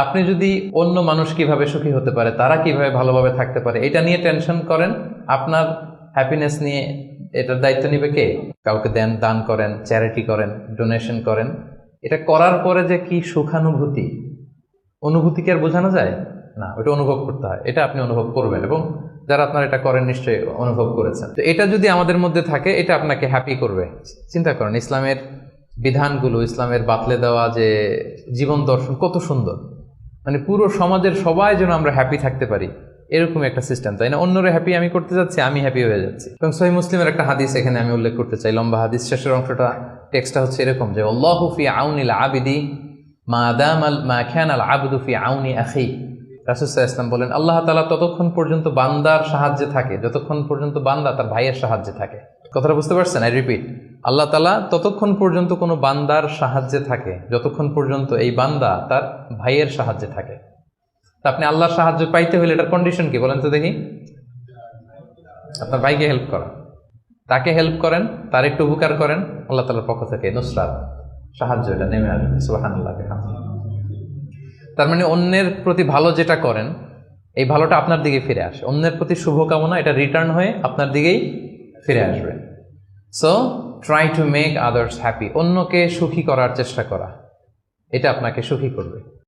আপনি যদি অন্য মানুষ কিভাবে সুখী হতে পারে, তারা কিভাবে ভালোভাবে থাকতে পারে, এটা নিয়ে টেনশন করেন, আপনার হ্যাপিনেস নিয়ে এটার দায়িত্ব নিবে কে? কাউকে দান করেন, চ্যারিটি করেন, ডোনেশন করেন, এটা করার পরে যে কি সুখানুভূতি, অনুভূতি কি আর বোঝানো যায় না? ওটা অনুভব করতে হয়, এটা আপনি অনুভব করবেন এবং যারা আপনারা এটা করেন নিশ্চয়ই অনুভব করেছেন। তো এটা যদি আমাদের মধ্যে থাকে, এটা আপনাকে হ্যাপি করবে। চিন্তা করেন ইসলামের বিধানগুলো, ইসলামের বাতলে দেওয়া যে জীবন দর্শন কত সুন্দর, মানে পুরো সমাজের সবাই যেন আমরা হ্যাপি থাকতে পারি, এরকম একটা সিস্টেম, তাই না? অন্যরা হ্যাপি আমি করতে যাচ্ছি, আমি হ্যাপি হয়ে যাচ্ছি। এবং সহিহ মুসলিমের একটা হাদিস এখানে আমি উল্লেখ করতে চাই, লম্বা হাদিস, শেষের অংশটা টেক্সটটা হচ্ছে এরকম যে আল্লাহু ফি আউনিল আবিদি মা দামাল মা কানাল আবদু ফি আউনি আখি। রাসূল সাল্লাল্লাহু আলাইহি ওয়াসাল্লাম বলেন, আল্লাহ তাআলা ততক্ষণ পর্যন্ত বান্দার সাহায্যে থাকে যতক্ষণ পর্যন্ত বান্দা তার ভাইয়ের সাহায্যে থাকে। কথাটা বুঝতে পারছেন? আই রিপিট, আল্লাহ তাআলা ততক্ষণ পর্যন্ত কোনো বান্দার সাহায্যে থাকে যতক্ষণ পর্যন্ত এই বান্দা তার ভাইয়ের সাহায্যে থাকে। তা আপনি আল্লাহর সাহায্য পাইতে হলে এটার কন্ডিশন কি বলেন তো দেখি? আপনার ভাইকে হেল্প করা, তাকে হেল্প করেন, তার একটু উপকার করেন, আল্লাহ তাআলার পক্ষ থেকে নুসরাত, সাহায্য এটা নেমে আসবে। সুবহানাল্লাহ। তার মানে অন্যের প্রতি ভালো যেটা করেন, এই ভালোটা আপনার দিকে ফিরে আসে। অন্যের প্রতি শুভকামনা, এটা রিটার্ন হয়ে আপনার দিকেই ফিরে আসবে। So try to make others happy, অন্যকে সুখী করার চেষ্টা করা, এটা আপনাকে সুখী করবে।